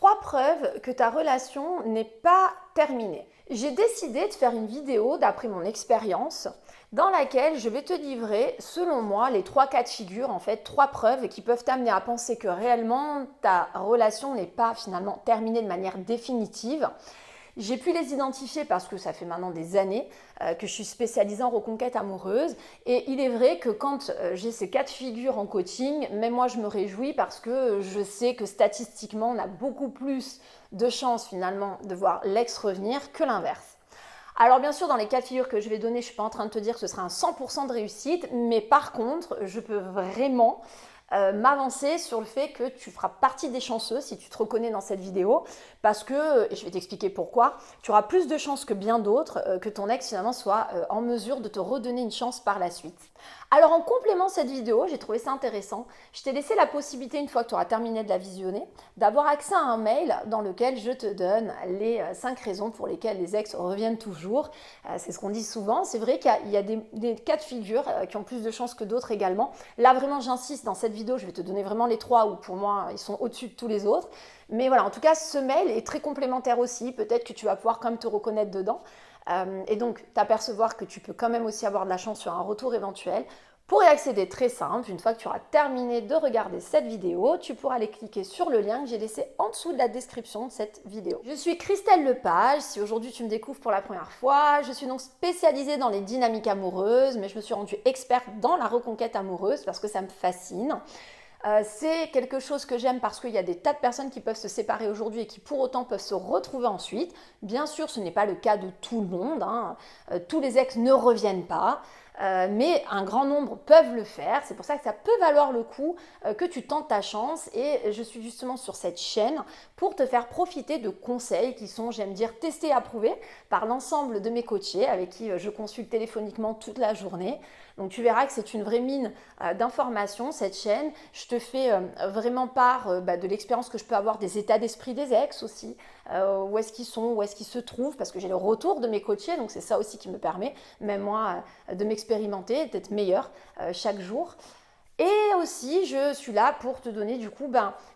3 preuves que ta relation n'est pas terminée. J'ai décidé de faire une vidéo d'après mon expérience dans laquelle je vais te livrer, selon moi, les 3 cas de figure, en fait, 3 preuves qui peuvent t'amener à penser que réellement ta relation n'est pas finalement terminée de manière définitive. J'ai pu les identifier parce que ça fait maintenant des années que je suis spécialisée en reconquête amoureuse et il est vrai que quand j'ai ces cas de figure en coaching, même moi je me réjouis parce que je sais que statistiquement on a beaucoup plus de chances finalement de voir l'ex revenir que l'inverse. Alors bien sûr, dans les cas de figure que je vais donner, je ne suis pas en train de te dire que ce sera un 100% de réussite, mais par contre, je peux vraiment m'avancer sur le fait que tu feras partie des chanceux si tu te reconnais dans cette vidéo parce que, et je vais t'expliquer pourquoi, tu auras plus de chances que bien d'autres que ton ex finalement soit en mesure de te redonner une chance par la suite. Alors en complément de cette vidéo, j'ai trouvé ça intéressant, je t'ai laissé la possibilité une fois que tu auras terminé de la visionner d'avoir accès à un mail dans lequel je te donne les 5 raisons pour lesquelles les ex reviennent toujours. C'est ce qu'on dit souvent, c'est vrai qu'il y a des cas de figure qui ont plus de chances que d'autres également. Là vraiment j'insiste dans cette vidéo, je vais te donner vraiment les 3 où pour moi ils sont au-dessus de tous les autres. Mais voilà, en tout cas ce mail est très complémentaire aussi, peut-être que tu vas pouvoir quand même te reconnaître dedans. Et donc t'apercevoir que tu peux quand même aussi avoir de la chance sur un retour éventuel. Pour y accéder, très simple, une fois que tu auras terminé de regarder cette vidéo, tu pourras aller cliquer sur le lien que j'ai laissé en dessous de la description de cette vidéo. Je suis Christelle Lepage, si aujourd'hui tu me découvres pour la première fois, je suis donc spécialisée dans les dynamiques amoureuses, mais je me suis rendue experte dans la reconquête amoureuse parce que ça me fascine. C'est quelque chose que j'aime parce qu'il y a des tas de personnes qui peuvent se séparer aujourd'hui et qui pour autant peuvent se retrouver ensuite. Bien sûr, ce n'est pas le cas de tout le monde, hein. Tous les ex ne reviennent pas. Mais un grand nombre peuvent le faire, c'est pour ça que ça peut valoir le coup que tu tentes ta chance et je suis justement sur cette chaîne pour te faire profiter de conseils qui sont, j'aime dire, testés et approuvés par l'ensemble de mes coachés avec qui je consulte téléphoniquement toute la journée. Donc tu verras que c'est une vraie mine d'informations cette chaîne. Je te fais vraiment part de l'expérience que je peux avoir des états d'esprit des ex aussi, où est-ce qu'ils sont, où est-ce qu'ils se trouvent, parce que j'ai le retour de mes coachés, donc c'est ça aussi qui me permet, même moi, de m'expérimenter, d'être meilleure chaque jour. Et aussi, je suis là pour te donner du coup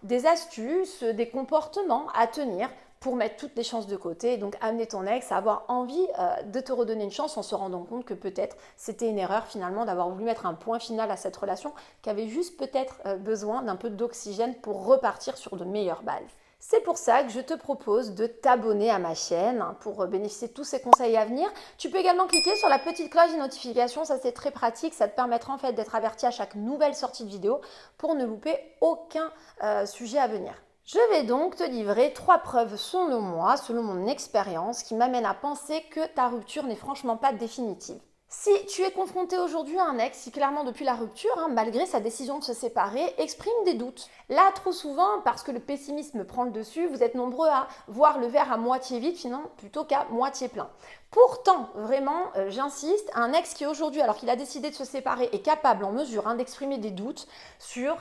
des astuces, des comportements à tenir pour mettre toutes les chances de côté et donc amener ton ex à avoir envie de te redonner une chance en se rendant compte que peut-être c'était une erreur finalement d'avoir voulu mettre un point final à cette relation qui avait juste peut-être besoin d'un peu d'oxygène pour repartir sur de meilleures bases. C'est pour ça que je te propose de t'abonner à ma chaîne pour bénéficier de tous ces conseils à venir. Tu peux également cliquer sur la petite cloche de notification, ça c'est très pratique, ça te permettra en fait d'être averti à chaque nouvelle sortie de vidéo pour ne louper aucun sujet à venir. Je vais donc te livrer 3 preuves selon moi, selon mon expérience, qui m'amènent à penser que ta rupture n'est franchement pas définitive. Si tu es confronté aujourd'hui à un ex qui clairement depuis la rupture, malgré sa décision de se séparer, exprime des doutes. Là, trop souvent, parce que le pessimisme prend le dessus, vous êtes nombreux à voir le verre à moitié vide finalement plutôt qu'à moitié plein. Pourtant, vraiment, j'insiste, un ex qui aujourd'hui, alors qu'il a décidé de se séparer, est capable, en mesure d'exprimer des doutes sur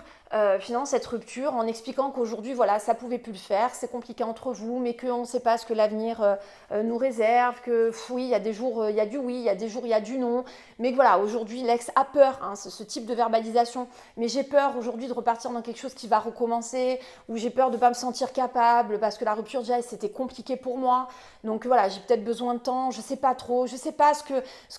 finalement cette rupture en expliquant qu'aujourd'hui, voilà, ça pouvait plus le faire, c'est compliqué entre vous, mais qu'on ne sait pas ce que l'avenir nous réserve, que oui, il y a des jours, il y a du oui, il y a des jours, il y a du non, mais que voilà, aujourd'hui, l'ex a peur, ce type de verbalisation, mais j'ai peur aujourd'hui de repartir dans quelque chose qui va recommencer, ou j'ai peur de ne pas me sentir capable, parce que la rupture, déjà, c'était compliqué pour moi, donc voilà, j'ai peut-être besoin de temps, je sais pas trop, je sais pas ce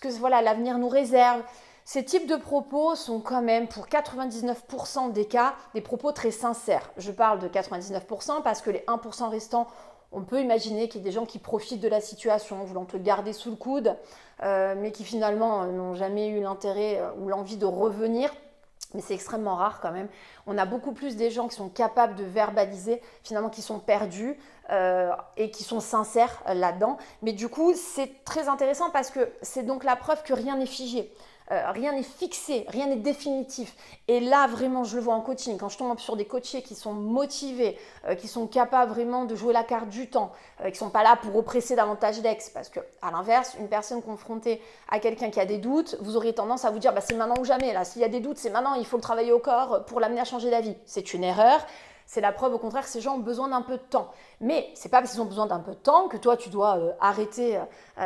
que voilà, l'avenir nous réserve. Ces types de propos sont quand même, pour 99% des cas, des propos très sincères. Je parle de 99% parce que les 1% restants, on peut imaginer qu'il y a des gens qui profitent de la situation, voulant te garder sous le coude, mais qui finalement n'ont jamais eu l'intérêt ou l'envie de revenir. Mais c'est extrêmement rare quand même. On a beaucoup plus des gens qui sont capables de verbaliser, finalement qui sont perdus et qui sont sincères là-dedans. Mais du coup, c'est très intéressant parce que c'est donc la preuve que rien n'est figé. Rien n'est fixé, rien n'est définitif. Et là, vraiment, je le vois en coaching, quand je tombe sur des coachés qui sont motivés, qui sont capables vraiment de jouer la carte du temps, qui ne sont pas là pour oppresser davantage d'ex. Parce qu'à l'inverse, une personne confrontée à quelqu'un qui a des doutes, vous auriez tendance à vous dire c'est maintenant ou jamais. Là, s'il y a des doutes, c'est maintenant, il faut le travailler au corps pour l'amener à changer d'avis. C'est une erreur. C'est la preuve au contraire que ces gens ont besoin d'un peu de temps. Mais c'est pas parce qu'ils ont besoin d'un peu de temps que toi tu dois arrêter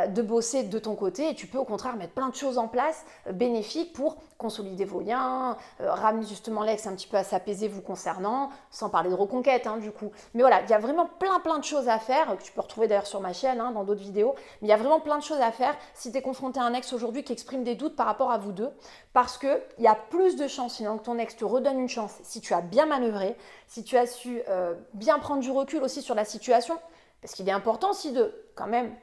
de bosser de ton côté, et tu peux au contraire mettre plein de choses en place bénéfiques pour consolider vos liens, ramener justement l'ex un petit peu à s'apaiser vous concernant, sans parler de reconquête du coup. Mais voilà, il y a vraiment plein de choses à faire, que tu peux retrouver d'ailleurs sur ma chaîne, dans d'autres vidéos, mais il y a vraiment plein de choses à faire si tu es confronté à un ex aujourd'hui qui exprime des doutes par rapport à vous deux, parce qu'il y a plus de chances finalement que ton ex te redonne une chance si tu as bien manœuvré, si tu as su bien prendre du recul aussi sur la situation, parce qu'il est important aussi de quand même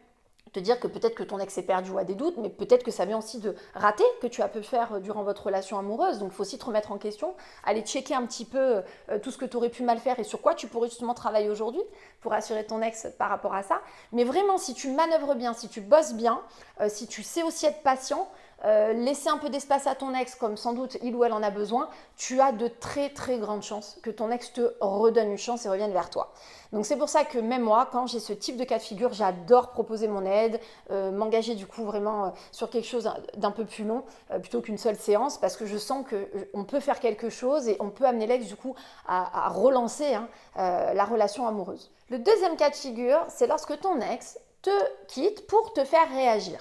te dire que peut-être que ton ex est perdu ou a des doutes, mais peut-être que ça vient aussi de rater que tu as pu faire durant votre relation amoureuse. Donc il faut aussi te remettre en question, aller checker un petit peu tout ce que tu aurais pu mal faire et sur quoi tu pourrais justement travailler aujourd'hui pour assurer ton ex par rapport à ça. Mais vraiment, si tu manœuvres bien, si tu bosses bien, si tu sais aussi être patient, laisser un peu d'espace à ton ex, comme sans doute il ou elle en a besoin, tu as de très grandes chances que ton ex te redonne une chance et revienne vers toi. Donc c'est pour ça que même moi, quand j'ai ce type de cas de figure, j'adore proposer mon aide, m'engager du coup vraiment sur quelque chose d'un peu plus long, plutôt qu'une seule séance, parce que je sens qu'on peut faire quelque chose et on peut amener l'ex du coup à relancer la relation amoureuse. Le deuxième cas de figure, c'est lorsque ton ex te quitte pour te faire réagir.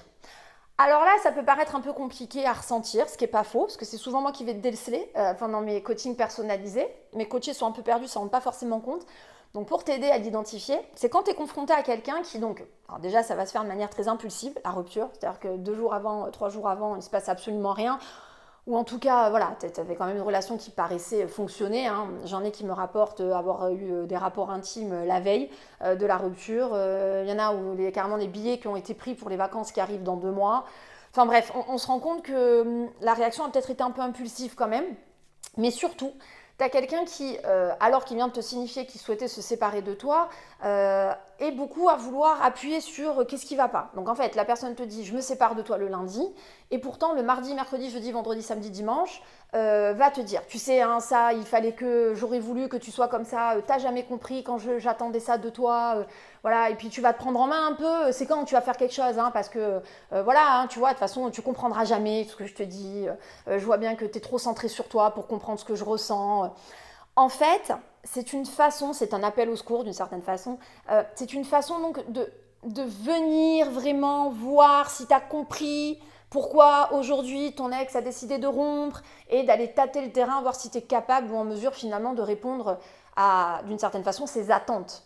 Alors là, ça peut paraître un peu compliqué à ressentir, ce qui n'est pas faux, parce que c'est souvent moi qui vais te déceler pendant mes coachings personnalisés. Mes coachés sont un peu perdus, ça ne se rendent pas forcément compte. Donc pour t'aider à l'identifier, c'est quand tu es confronté à quelqu'un qui donc, alors déjà ça va se faire de manière très impulsive, la rupture, c'est-à-dire que 2 jours avant, 3 jours avant, il ne se passe absolument rien. Ou en tout cas, voilà, tu avais quand même une relation qui paraissait fonctionner. J'en ai qui me rapportent avoir eu des rapports intimes la veille de la rupture. Il y en a où il y a carrément des billets qui ont été pris pour les vacances qui arrivent dans 2 mois. Enfin bref, on se rend compte que la réaction a peut-être été un peu impulsive quand même. Mais surtout, tu as quelqu'un qui, alors qu'il vient de te signifier qu'il souhaitait se séparer de toi, est beaucoup à vouloir appuyer sur qu'est-ce qui ne va pas. Donc en fait, la personne te dit « je me sépare de toi le lundi », et pourtant le mardi, mercredi, jeudi, vendredi, samedi, dimanche, va te dire « tu sais, ça, il fallait que j'aurais voulu que tu sois comme ça, t'as jamais compris quand j'attendais ça de toi, voilà, et puis tu vas te prendre en main un peu, c'est quand tu vas faire quelque chose, parce que voilà, tu vois, de toute façon, tu comprendras jamais ce que je te dis, je vois bien que tu es trop centré sur toi pour comprendre ce que je ressens. » En fait, c'est une façon, c'est un appel au secours d'une certaine façon, c'est une façon donc de venir vraiment voir si tu as compris pourquoi aujourd'hui ton ex a décidé de rompre et d'aller tâter le terrain, voir si tu es capable ou en mesure finalement de répondre à, d'une certaine façon, ses attentes.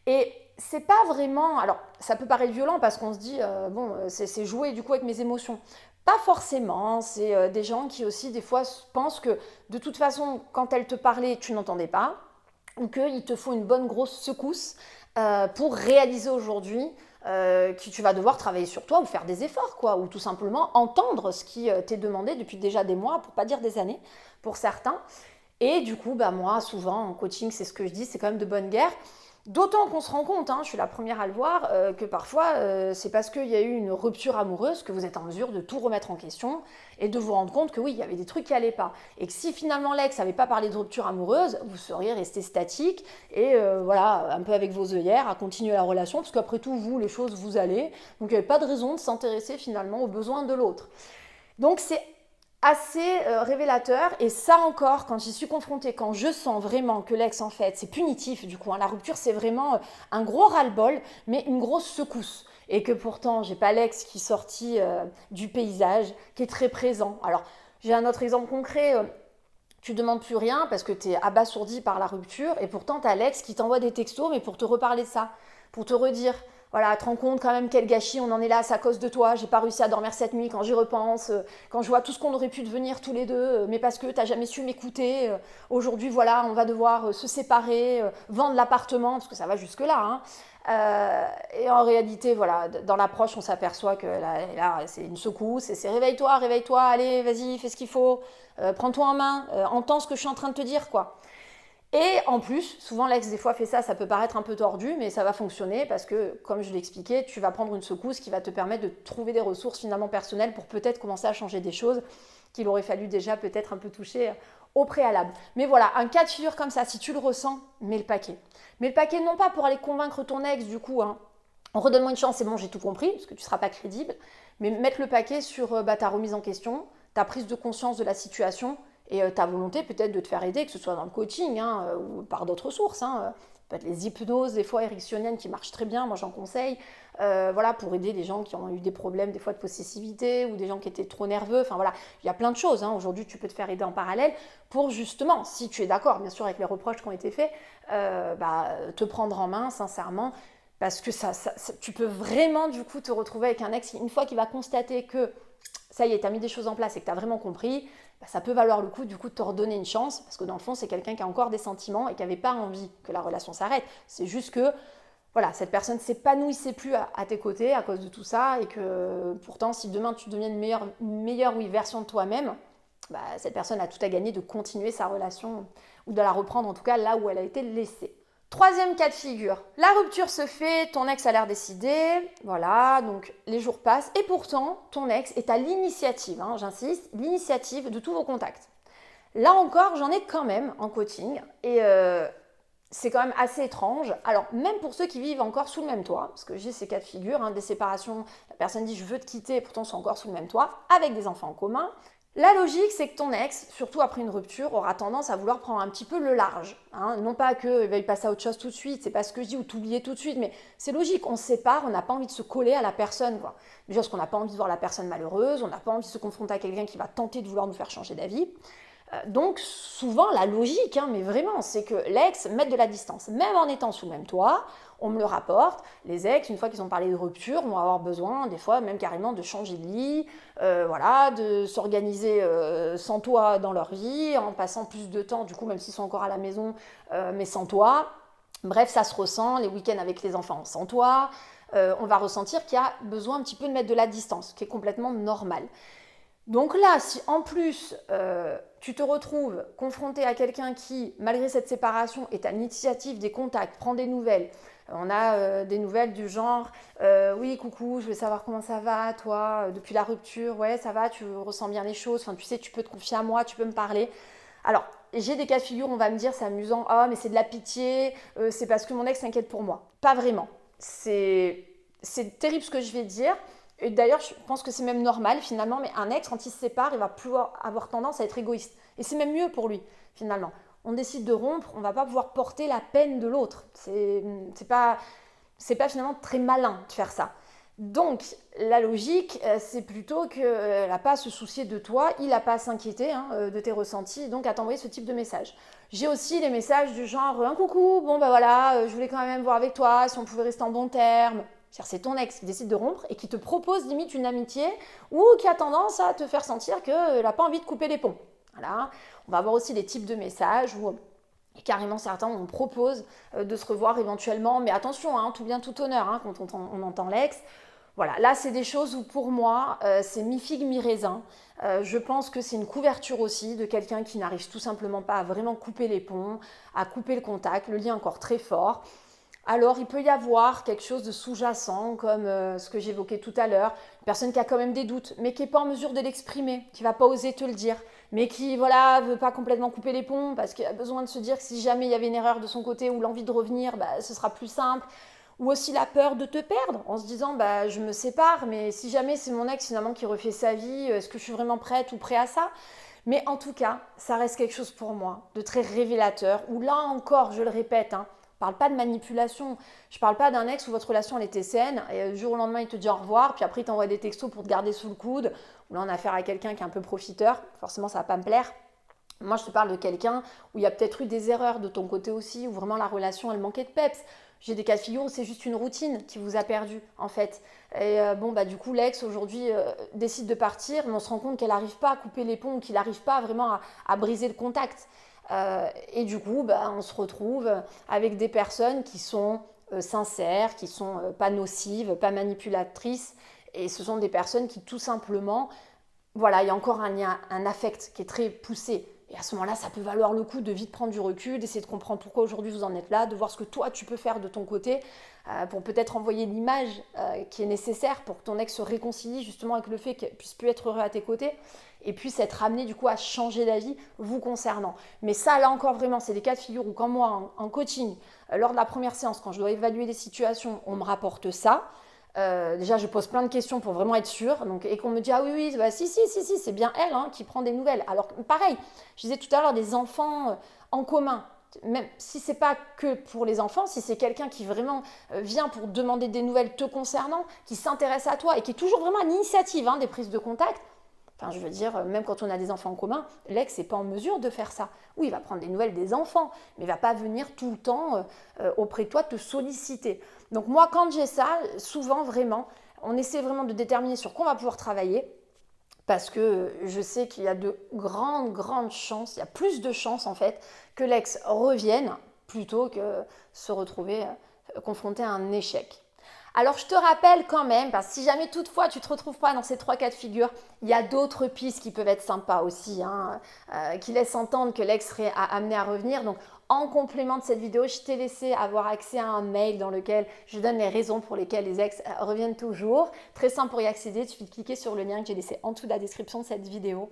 Et c'est pas vraiment, alors ça peut paraître violent parce qu'on se dit, bon, c'est jouer du coup avec mes émotions. Pas forcément, c'est des gens qui aussi des fois pensent que de toute façon, quand elle te parlait, tu n'entendais pas, ou qu'il te faut une bonne grosse secousse pour réaliser aujourd'hui que tu vas devoir travailler sur toi ou faire des efforts, quoi, ou tout simplement entendre ce qui t'est demandé depuis déjà des mois, pour pas dire des années, pour certains. Et du coup, moi, souvent, en coaching, c'est ce que je dis, c'est quand même de bonne guerre. D'autant qu'on se rend compte, je suis la première à le voir, que parfois c'est parce qu'il y a eu une rupture amoureuse que vous êtes en mesure de tout remettre en question et de vous rendre compte que oui, il y avait des trucs qui n'allaient pas. Et que si finalement l'ex n'avait pas parlé de rupture amoureuse, vous seriez resté statique et voilà, un peu avec vos œillères à continuer la relation, parce qu'après tout, vous, les choses vous allez. Donc il n'y avait pas de raison de s'intéresser finalement aux besoins de l'autre. Donc c'est assez révélateur, et ça encore, quand j'y suis confrontée, quand je sens vraiment que l'ex en fait c'est punitif du coup, la rupture c'est vraiment un gros ras-le-bol, mais une grosse secousse, et que pourtant j'ai pas l'ex qui est sorti du paysage, qui est très présent. Alors j'ai un autre exemple concret, tu demandes plus rien parce que tu es abasourdi par la rupture, et pourtant tu as l'ex qui t'envoie des textos mais pour te reparler de ça, pour te redire voilà, te rends compte quand même quel gâchis, on en est là, c'est à cause de toi, j'ai pas réussi à dormir cette nuit quand j'y repense, quand je vois tout ce qu'on aurait pu devenir tous les deux, mais parce que t'as jamais su m'écouter, aujourd'hui voilà, on va devoir se séparer, vendre l'appartement, parce que ça va jusque là, et en réalité, voilà, dans l'approche, on s'aperçoit que là c'est une secousse, et c'est réveille-toi, allez, vas-y, fais ce qu'il faut, prends-toi en main, entends ce que je suis en train de te dire, quoi. Et en plus, souvent l'ex des fois fait ça, ça peut paraître un peu tordu, mais ça va fonctionner parce que, comme je l'ai expliqué, tu vas prendre une secousse qui va te permettre de trouver des ressources finalement personnelles pour peut-être commencer à changer des choses qu'il aurait fallu déjà peut-être un peu toucher au préalable. Mais voilà, un cas de figure comme ça, si tu le ressens, mets le paquet. Mets le paquet non pas pour aller convaincre ton ex du coup, redonne-moi une chance, c'est bon, j'ai tout compris, parce que tu ne seras pas crédible, mais mettre le paquet sur ta remise en question, ta prise de conscience de la situation, Et ta volonté peut-être de te faire aider, que ce soit dans le coaching ou par d'autres sources. Peut-être les hypnoses, des fois ericksoniennes qui marchent très bien, moi j'en conseille, voilà, pour aider les gens qui ont eu des problèmes des fois de possessivité ou des gens qui étaient trop nerveux. Enfin voilà, il y a plein de choses. Aujourd'hui, tu peux te faire aider en parallèle pour justement, si tu es d'accord, bien sûr, avec les reproches qui ont été faits, te prendre en main, sincèrement, parce que tu peux vraiment du coup te retrouver avec un ex une fois qu'il va constater que ça y est, tu as mis des choses en place et que tu as vraiment compris, ça peut valoir le coup du coup de te redonner une chance, parce que dans le fond, c'est quelqu'un qui a encore des sentiments et qui n'avait pas envie que la relation s'arrête. C'est juste que voilà, cette personne ne s'épanouissait plus à tes côtés à cause de tout ça, et que pourtant, si demain tu deviens une meilleure version de toi-même, cette personne a tout à gagner de continuer sa relation ou de la reprendre en tout cas là où elle a été laissée. Troisième cas de figure, la rupture se fait, ton ex a l'air décidé, voilà, donc les jours passent et pourtant ton ex est à l'initiative, j'insiste, l'initiative de tous vos contacts. Là encore, j'en ai quand même en coaching et c'est quand même assez étrange. Alors même pour ceux qui vivent encore sous le même toit, parce que j'ai ces cas de figure, des séparations, la personne dit je veux te quitter et pourtant ils sont encore sous le même toit, avec des enfants en commun. La logique, c'est que ton ex, surtout après une rupture, aura tendance à vouloir prendre un petit peu le large. Non pas qu'il va y passer à autre chose tout de suite, c'est pas ce que je dis, ou t'oublier tout de suite, mais c'est logique, on se sépare, on n'a pas envie de se coller à la personne. Déjà parce qu'on n'a pas envie de voir la personne malheureuse, on n'a pas envie de se confronter à quelqu'un qui va tenter de vouloir nous faire changer d'avis. Donc souvent la logique, mais vraiment, c'est que l'ex mette de la distance. Même en étant sous le même toit, on me le rapporte, les ex, une fois qu'ils ont parlé de rupture, vont avoir besoin des fois même carrément de changer de lit, de s'organiser sans toi dans leur vie, en passant plus de temps, du coup même s'ils sont encore à la maison, mais sans toi. Bref, ça se ressent, les week-ends avec les enfants sans toi, on va ressentir qu'il y a besoin un petit peu de mettre de la distance, ce qui est complètement normal. Donc là, si en plus tu te retrouves confronté à quelqu'un qui, malgré cette séparation, est à l'initiative des contacts, prend des nouvelles, on a des nouvelles du genre oui, coucou, je veux savoir comment ça va, toi, depuis la rupture, ouais, ça va, tu ressens bien les choses, enfin, tu sais, tu peux te confier à moi, tu peux me parler. Alors, j'ai des cas de figure, on va me dire, c'est amusant, ah, mais c'est de la pitié, c'est parce que mon ex s'inquiète pour moi. Pas vraiment. C'est terrible ce que je vais dire. Et d'ailleurs, je pense que c'est même normal finalement, mais un ex, quand il se sépare, il va plus avoir tendance à être égoïste. Et c'est même mieux pour lui, finalement. On décide de rompre, on ne va pas pouvoir porter la peine de l'autre. C'est pas finalement très malin de faire ça. Donc, la logique, c'est plutôt qu'elle n'a pas à se soucier de toi, il n'a pas à s'inquiéter de tes ressentis, donc à t'envoyer ce type de message. J'ai aussi les messages du genre « un coucou, bon bah voilà, je voulais quand même voir avec toi, si on pouvait rester en bons termes ». C'est ton ex qui décide de rompre et qui te propose limite une amitié ou qui a tendance à te faire sentir qu'elle n'a pas envie de couper les ponts. Voilà. On va avoir aussi des types de messages où carrément certains on propose de se revoir éventuellement, mais attention, tout bien tout honneur quand on entend l'ex. Voilà, là c'est des choses où pour moi c'est mi-figue mi-raisin. Je pense que c'est une couverture aussi de quelqu'un qui n'arrive tout simplement pas à vraiment couper les ponts, à couper le contact, le lien encore très fort. Alors, il peut y avoir quelque chose de sous-jacent, comme ce que j'évoquais tout à l'heure, une personne qui a quand même des doutes, mais qui n'est pas en mesure de l'exprimer, qui ne va pas oser te le dire, mais qui ne veut pas complètement couper les ponts, parce qu'il a besoin de se dire que si jamais il y avait une erreur de son côté ou l'envie de revenir, ce sera plus simple. Ou aussi la peur de te perdre, en se disant je me sépare, mais si jamais c'est mon ex finalement qui refait sa vie, est-ce que je suis vraiment prête ou prêt à ça ? Mais en tout cas, ça reste quelque chose pour moi de très révélateur, où là encore, je le répète, je ne parle pas de manipulation, je ne parle pas d'un ex où votre relation elle était saine et du jour au lendemain il te dit au revoir, puis après il t'envoie des textos pour te garder sous le coude, ou là on a affaire à quelqu'un qui est un peu profiteur, forcément ça ne va pas me plaire. Moi je te parle de quelqu'un où il y a peut-être eu des erreurs de ton côté aussi, où vraiment la relation elle manquait de peps. J'ai des cas de figure où c'est juste une routine qui vous a perdu en fait. Et du coup l'ex aujourd'hui décide de partir, mais on se rend compte qu'elle n'arrive pas à couper les ponts, qu'il n'arrive pas vraiment à briser le contact. Et du coup, on se retrouve avec des personnes qui sont sincères, qui sont pas nocives, pas manipulatrices. Et ce sont des personnes qui tout simplement, voilà, il y a encore un lien, un affect qui est très poussé. Et à ce moment-là, ça peut valoir le coup de vite prendre du recul, d'essayer de comprendre pourquoi aujourd'hui vous en êtes là, de voir ce que toi tu peux faire de ton côté pour peut-être envoyer l'image qui est nécessaire pour que ton ex se réconcilie justement avec le fait qu'il puisse plus être heureux à tes côtés et puisse être amené du coup à changer d'avis vous concernant. Mais ça, là encore vraiment, c'est des cas de figure où quand moi en coaching, lors de la première séance, quand je dois évaluer les situations, on me rapporte ça. Déjà, je pose plein de questions pour vraiment être sûre. Donc, et qu'on me dit, ah oui, oui, bah, si, c'est bien elle hein, qui prend des nouvelles. Alors, pareil, je disais tout à l'heure, des enfants en commun. Même si c'est pas que pour les enfants, si c'est quelqu'un qui vraiment vient pour demander des nouvelles te concernant, qui s'intéresse à toi et qui est toujours vraiment à l'initiative hein, des prises de contact, enfin je veux dire, même quand on a des enfants en commun, l'ex n'est pas en mesure de faire ça. Oui, il va prendre des nouvelles des enfants, mais il ne va pas venir tout le temps auprès de toi te solliciter. Donc moi, quand j'ai ça, souvent vraiment, on essaie vraiment de déterminer sur quoi on va pouvoir travailler. Parce que je sais qu'il y a de grandes chances, il y a plus de chances en fait que l'ex revienne plutôt que se retrouver confronté à un échec. Alors je te rappelle quand même, parce que si jamais toutefois tu ne te retrouves pas dans ces 3 cas de figure, il y a d'autres pistes qui peuvent être sympas aussi, hein, qui laissent entendre que l'ex serait amené à revenir. Donc en complément de cette vidéo, je t'ai laissé avoir accès à un mail dans lequel je donne les raisons pour lesquelles les ex reviennent toujours. Très simple pour y accéder, il suffit de cliquer sur le lien que j'ai laissé en dessous de la description de cette vidéo.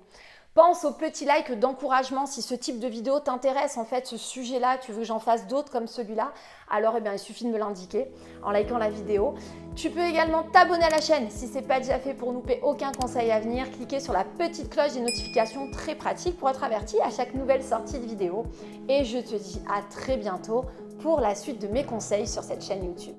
Pense au petit like d'encouragement si ce type de vidéo t'intéresse, en fait, ce sujet-là, tu veux que j'en fasse d'autres comme celui-là, alors il suffit de me l'indiquer en likant la vidéo. Tu peux également t'abonner à la chaîne si ce n'est pas déjà fait pour ne louper aucun conseil à venir. Cliquez sur la petite cloche des notifications, très pratique pour être averti à chaque nouvelle sortie de vidéo. Et je te dis à très bientôt pour la suite de mes conseils sur cette chaîne YouTube.